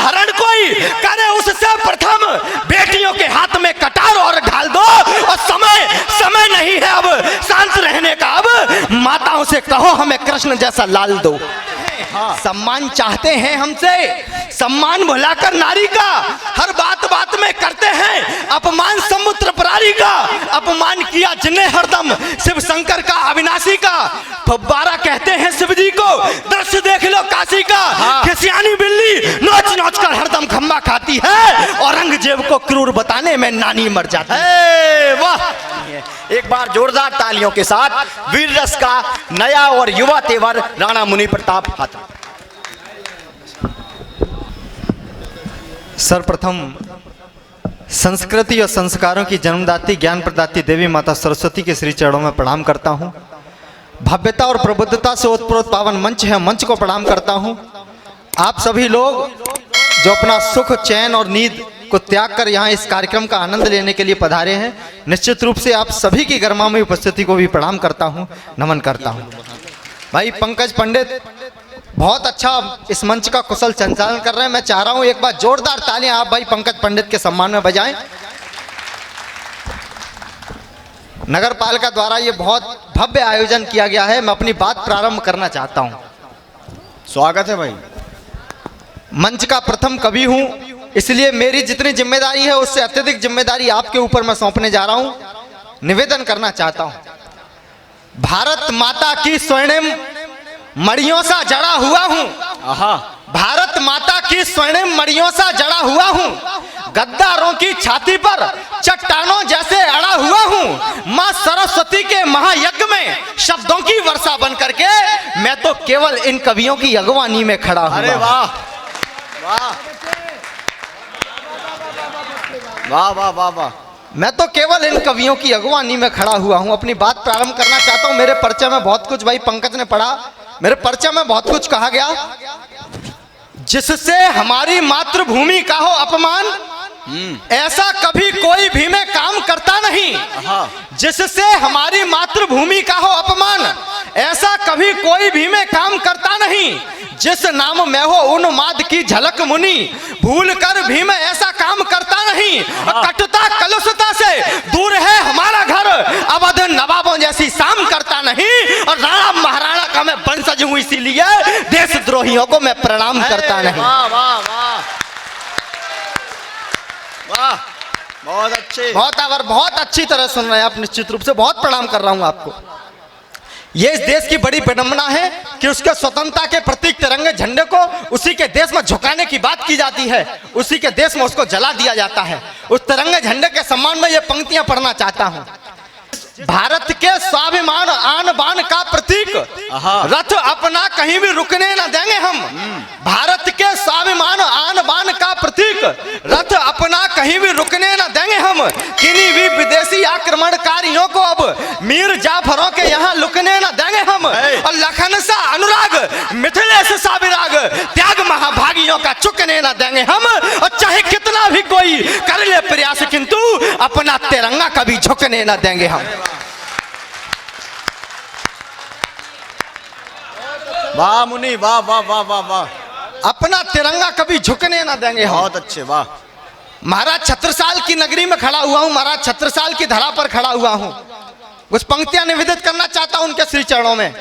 हरण कोई करे उससे प्रथम, बेटियों के हाथ में कटार और ढाल दो। और समय नहीं है अब शांत रहने का, अब माताओं से कहो हमें कृष्ण जैसा लाल दो। सम्मान चाहते हैं हमसे, सम्मान भुलाकर नारी का, हर बात बात में करते हैं अपमान समुद्र प्रारी का। अपमान किया जिन्हें हरदम शिव शंकर का, अविनाशी का। फव्वारा कहते हैं शिव जी को, दृश्य देख लो काशी का। खिसियानी बिल्ली नोच नोच कर हरदम खम्बा खाती है, औरंगजेब को क्रूर बताने में नानी मर जाती है। वाह, एक बार जोरदार तालियों के साथ वीर रस का नया और युवा तेवर राणा मुनि प्रताप हाथी। सर्वप्रथम संस्कृति और संस्कारों की जन्मदाती ज्ञान प्रदाती देवी माता सरस्वती के श्री चरणों में प्रणाम करता हूँ। भव्यता और प्रबुद्धता से ओतप्रोत पावन मंच है, मंच को प्रणाम करता हूँ। आप सभी लोग जो अपना सुख, चैन और नींद को त्याग कर यहाँ इस कार्यक्रम का आनंद लेने के लिए पधारे हैं, निश्चित रूप से आप सभी की गर्मामयी उपस्थिति को भी प्रणाम करता हूँ, नमन करता हूँ। भाई पंकज पंडित बहुत अच्छा इस मंच का कुशल संचालन कर रहे हैं। मैं चाह रहा हूँ एक बार जोरदार तालियां आप भाई पंकज पंडित के सम्मान में बजाएं। नगर पालिका द्वारा ये बहुत भव्य आयोजन किया गया है। मैं अपनी बात प्रारंभ करना चाहता हूँ। स्वागत है भाई। मंच का प्रथम कवि हूँ, इसलिए मेरी जितनी जिम्मेदारी है उससे अत्यधिक जिम्मेदारी आपके ऊपर मैं सौंपने जा रहा हूँ। निवेदन करना चाहता हूँ, भारत माता की स्वर्णिम मड़ियों सा जड़ा हुआ हूँ। भारत माता की स्वर्णिम मड़ियों सा जड़ा हुआ हूँ। गद्दारों की छाती पर चट्टानों जैसे अड़ा हुआ हूँ। माँ सरस्वती के महायज्ञ में शब्दों की वर्षा बन करके मैं तो केवल इन कवियों की अगवानी में खड़ा हूँ। अरे वाह वाह वाह वाह वाह वाह। मैं तो केवल इन कवियों की अगवानी में खड़ा हुआ हूँ। अपनी बात प्रारंभ करना चाहता हूँ। मेरे परिचय में बहुत कुछ भाई पंकज ने पढ़ा, मेरे परिचय में बहुत कुछ कहा गया। जिससे हमारी मातृभूमि का हो अपमान, ऐसा कभी कोई भी में काम करता नहीं। जिससे हमारी मातृभूमि का हो अपमान, ऐसा कभी कोई भी में काम करता नहीं। जिस नाम में हो उन्माद की झलक मुनि, भूल कर भी मैं ऐसा काम करता नहीं। कटुता कलुषता से दूर है हमारा घर, अवध नवाबों जैसी शाम करता नहीं। और राणा महाराणा का मैं वंशज हूँ, इसीलिए देशद्रोहियों को मैं प्रणाम करता नहीं। वाह वाह वाह वाह, बहुत अच्छे, बहुत अच्छी तरह सुन रहे हैं आप। निश्चित रूप से बहुत प्रणाम कर रहा हूँ आपको। ये इस देश की बड़ी विडंबना है कि उसके स्वतंत्रता के प्रतीक तिरंगे झंडे को उसी के देश में झुकाने की बात की जाती है, उसी के देश में उसको जला दिया जाता है। उस तिरंगे झंडे के सम्मान में ये पंक्तियां पढ़ना चाहता हूं। भारत के स्वाभिमान आन बान का प्रतीक, रथ अपना कहीं भी रुकने न देंगे हम। भारत के स्वाभिमान आन बान का प्रतीक, रथ अपना कहीं भी रुकने न देंगे हम। किन्हीं भी विदेशी आक्रमणकारियों को अब मीर जाफरों के यहाँ लुकने न देंगे हम। और लखन सा अनुराग, मिथिलेश सा विराग, त्याग महाभागियों का चुकने न देंगे हम। और चाहे कितना भी कोई कर ले प्रयास, किंतु अपना तिरंगा कभी झुकने न देंगे हम। वाह मुनि, वाह वाह वाह वाह वाह। अपना तिरंगा कभी झुकने ना देंगे हम। बहुत अच्छे, वाह। महाराज छत्रसाल की नगरी में खड़ा हुआ हूँ, महाराज छत्रसाल की धरा पर खड़ा हुआ हूँ। कुछ पंक्तियां निवेदित करना चाहता हूँ उनके श्री चरणों में।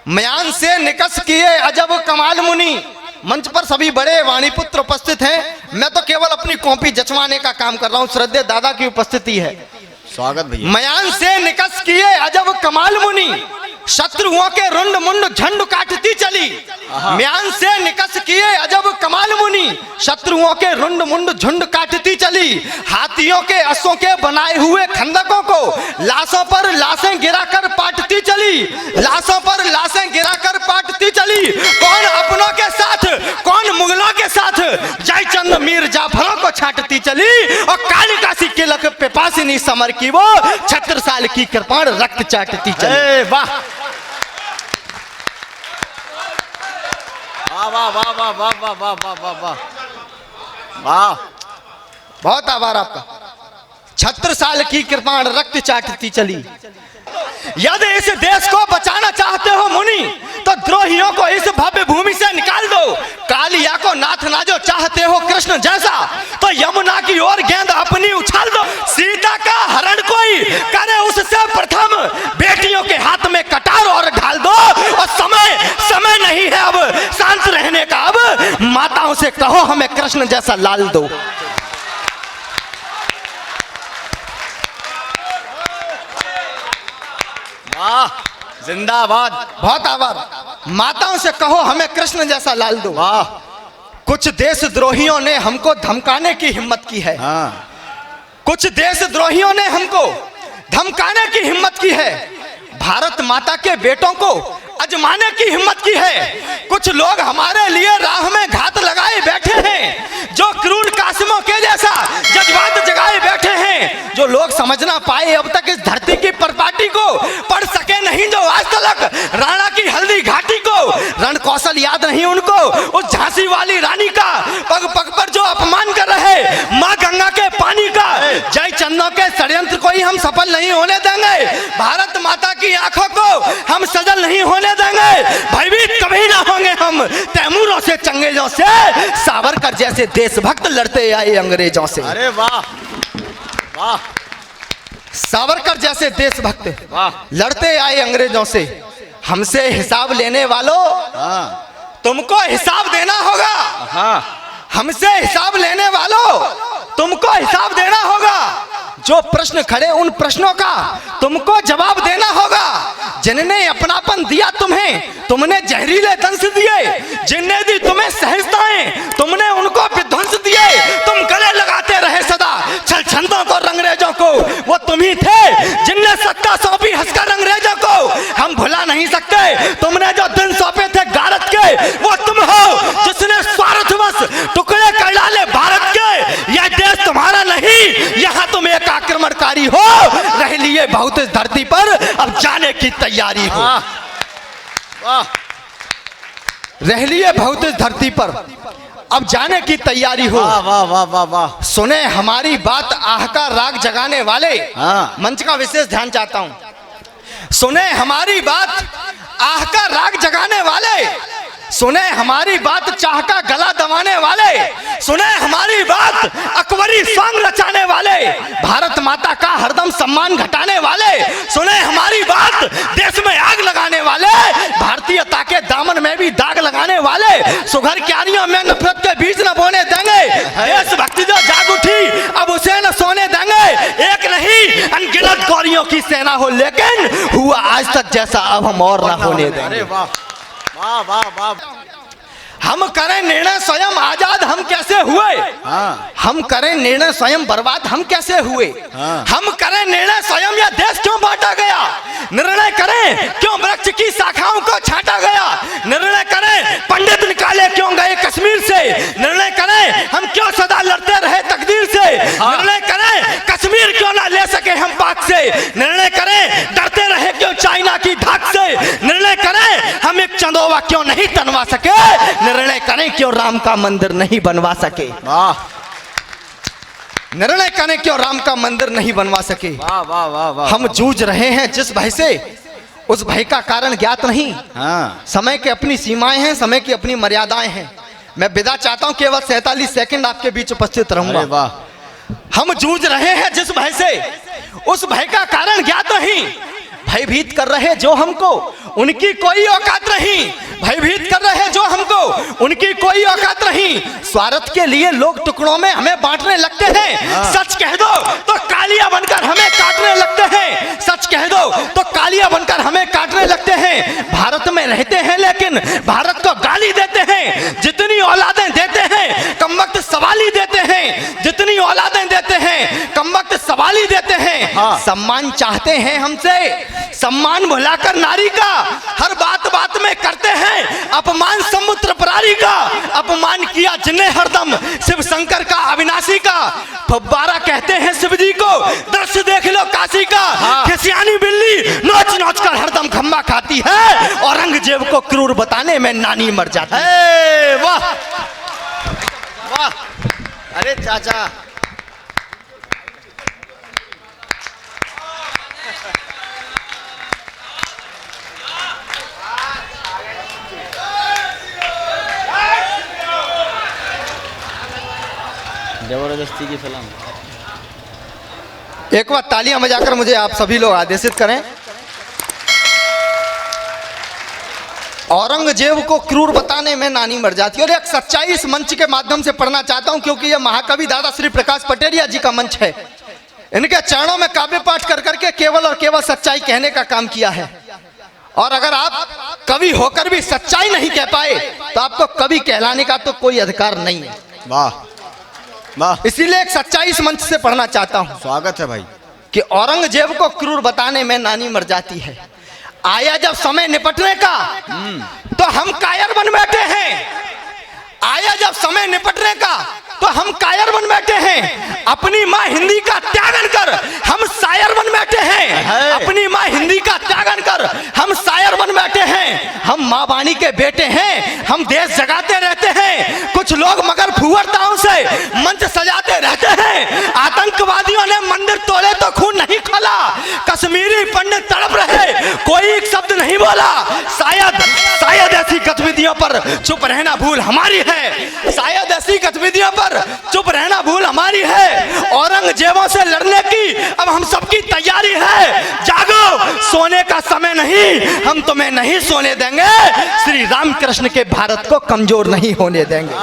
म्यान से निकस किए अजब कमाल मुनि, मंच पर सभी बड़े वाणीपुत्र उपस्थित हैं। मैं तो केवल अपनी कॉपी जचवाने का काम कर रहा हूँ। श्रद्धेय दादा की उपस्थिति है। स्वागत भैया। म्यान से निकस किए अजब कमाल मुनि, शत्रुओं के रुंड मुंड झंड काटती चली। म्यान से निकस किए अजब कमाल मुनि, शत्रुओं के रुंड मुंड झुंड काटती चली। हाथियों के असों के बनाए हुए खंदकों को लाशों पर लाशें गिराकर पाटती चली। लाशों पर लाशें गिराकर पाटती चली। कौन अपनों के साथ, कौन मुगलों के साथ, जयचंद मीर जाफरों को छाटती चली। और कालिका सी किलक पे पासिनी समर की वो छत्रसाल की कृपाण रक्त चाटती चली। वाह वाह वाह वाह वाह वाह वाह वाह वाह वाह वाह। बहुत आभार आपका। छत्रसाल की कृपाण रक्त चाटती चली। यदि इस देश को बचाना चाहते हो मुनि, तो द्रोहियों को इस भव्य भूमि से निकाल दो। कालिया को नाथ ना जो चाह चाहते हो कृष्ण जैसा तो यमुना की ओर गेंद अपनी उछाल दो। सीता का हरण कोई करे उससे प्रथम, बेटियों के हाथ में कटार और ढाल दो। और समय नहीं है अब शांत रहने का, अब माताओं से कहो हमें कृष्ण जैसा लाल दो। वाह, जिंदाबाद। बहुत आभार। माताओं से कहो हमें कृष्ण जैसा लाल दो। वाह। कुछ देशद्रोहियों ने हमको धमकाने की हिम्मत की है। हाँ। कुछ देशद्रोहियों ने हमको धमकाने की हिम्मत की है। भारत माता के बेटों को अजमाने की हिम्मत की है। कुछ लोग हमारे लिए राह में घात लगाए बैठे हैं, जो क्रूर कासिमों के जैसा जज्बात जगाए बैठे हैं। जो लोग समझ ना पाए अब तक इस धरती की परपाटी को, पढ़ सके नहीं जो आज तक राणा की हल्दी घाटी को, रण कौशल याद नहीं उनको उस झांसी वाली रानी का, पग पग पर जो अपमान कर रहे माँ गंगा के पानी का। जय चंदों के षड्यंत्र को ही हम सफल नहीं होने देंगे। भारत माता की आंखों को हम सजल नहीं होने देंगे। भयभीत कभी ना होंगे हम तैमूरों से, चंगेजों से। सावरकर जैसे देशभक्त लड़ते आए अंग्रेजों से। अरे वाह वाह। सावरकर जैसे देशभक्त वाह। लड़ते आए अंग्रेजों से। हमसे हिसाब लेने वालों, हाँ तुमको हिसाब देना होगा। हाँ। हमसे हिसाब लेने वालों, तुमको हिसाब देना होगा। जो प्रश्न खड़े उन प्रश्नों का तुमको जवाब देना होगा। जिनने अपनापन दिया तुम्हें, तुमने जहरीले दंश दिए। जिनने दी तुम्हें सहजताएं, तुमने उनको विध्वंस दिए। तुम गले लगाते रहे सदा छल छंदों को, रंगरेजों को। वो तुम ही थे जिनने सत्ता सौंपी हंसकर अंग्रेजों को। हम भुला नहीं सकते तुमने जो दिन सौंपे थे गारत के। वो तुम हो जिसने स्वार्थवश टुकड़े कर डाले भारत के। यह देश तुम्हारा नहीं, यहाँ तुम एक आक्रमणकारी हो। रह लिए बहुत इस धरती पर, अब जाने की तैयारी हो। वाह। रह लिए बहुत इस धरती पर, अब जाने की तैयारी हो। वाह वाह वाह वाह वाह। सुने हमारी बात आह का राग जगाने वाले। हाँ। मंच का विशेष ध्यान चाहता हूं। सुने हमारी बात आह का राग जगाने वाले। सुने हमारी बात चाह का गला दबाने वाले। सुने हमारी बात अकबरी सॉन्ग रचाने वाले। भारत माता का हरदम सम्मान घटाने वाले। सुने हमारी बात देश में आग लगाने वाले। भारतीयता के दामन में भी दाग लगाने वाले। सुघर क्यारियों में नफरत के बीज न बोने देंगे। देशभक्ति जो जाग उठी अब उसे न सोने देंगे। एक नहीं अनगिनत गौरियों की सेना हो, लेकिन हुआ आज तक जैसा अब हम और न होने देंगे। अरे वाह वाह वाह वाह। हम करें निर्णय स्वयं आजाद हम कैसे हुए। हाँ। हम करें निर्णय स्वयं बर्बाद हम कैसे हुए। हाँ। हम करें निर्णय स्वयं यह देश क्यों बांटा गया। निर्णय करें क्यों वृक्ष की शाखाओं को छांटा गया। निर्णय करें पंडित निकाले क्यों गए कश्मीर से। निर्णय करें हम क्यों सदा लड़ते रहे तकदीर से। निर्णय करें कश्मीर क्यों ना ले सके हम पाक से। निर्णय करें डरते रहे क्यों चाइना की धाक से। निर्णय करें हम एक चंदोवा क्यों नहीं तनवा सके। निर्णय करें क्यों राम का मंदिर नहीं बनवा सके। वाह। निर्णय करें क्यों राम का मंदिर नहीं बनवा सके। वाह वाह वाह वाह। हम जूझ रहे हैं जिस भय से, उस भय का कारण ज्ञात नहीं। हाँ। समय की अपनी सीमाएं हैं, समय की अपनी मर्यादाएं हैं। मैं विदा चाहता हूं, केवल 47 सेकंड आपके बीच उपस्थित रहूंगा। अरे वाह। हम जूझ रहे हैं जिस भय से, उस भय का कारण ज्ञात नहीं। भयभीत कर रहे जो हमको, उनकी कोई औकात नहीं। भयभीत कर रहे जो हमको, उनकी कोई औकात नहीं। स्वार्थ के लिए लोग टुकड़ों में हमें बांटने लगते हैं। सच कह दो तो कालिया बनकर हमें काटने लगते हैं। सच कह दो तो कालिया बनकर हमें काटने लगते हैं। भारत में रहते हैं लेकिन भारत को गाली देते हैं। जितनी औलादें देते हैं कमबख्त सवाली देते हैं। जितनी औलादें देते हैं कमबख्त सवाली देते हैं। हाँ। सम्मान चाहते हैं हमसे, सम्मान भुलाकर नारी का हर बात बात में करते हैं अपमान। समुद्र परारी का अपमान किया जिन्हें हरदम शिव शंकर का अविनाशी का। फब्बारा कहते हैं शिव जी को, दृश्य देख लो काशी का। खिसियानी बिल्ली नोच नोच कर हरदम खम्बा खाती है। औरंगजेब को क्रूर बताने में नानी मर जाती है। वाह वाह। अरे चाचा। जबरदस्ती की फिल्म। एक बार तालियां बजाकर मुझे आप सभी लोग आदेशित करें। औरंगजेब को क्रूर बताने में नानी मर जाती है। और एक सच्चाई इस मंच के माध्यम से पढ़ना चाहता हूं, क्योंकि यह महाकवि दादा श्री प्रकाश पटेरिया जी का मंच है। इनके चरणों में काव्य पाठ कर करके केवल और केवल सच्चाई कहने का काम किया है। और अगर आप कवि होकर भी सच्चाई नहीं कह पाए तो आपको कवि कहलाने का तो कोई अधिकार नहीं है। वाह वाह, इसीलिए एक सच्चाई इस मंच से पढ़ना चाहता हूं स्वागत है भाई। कि औरंगजेब को क्रूर बताने में नानी मर जाती है। आया जब समय निपटने का तो हम कायर बन बैठे हैं। आया जब समय निपटने का तो हम कायर बन बैठे हैं। अपनी माँ हिंदी का त्यागन कर हम शायर बन बैठे हैं। अपनी माँ हिंदी का त्यागन कर हम शायर बन बैठे हैं। हम माँ वाणी के बेटे हैं। हम देश जगाते रहते हैं। कुछ लोग मगर फुहरताओं से मंच सजाते रहते हैं। आतंकवादियों ने मंदिर तोड़े तो खून नहीं खोला। कश्मीरी पंडित तड़प रहे, कोई एक शब्द नहीं बोला। शायद ऐसी गतिविधियों पर चुप रहना भूल हमारी है। शायद ऐसी गतिविधियों पर चुप रहना भूल हमारी है। औरंगजेबों से लड़ने की अब हम सबकी तैयारी है। जागो, सोने का समय नहीं, हम तुम्हें नहीं सोने देंगे। श्री रामकृष्ण के भारत को कमजोर नहीं होने देंगे।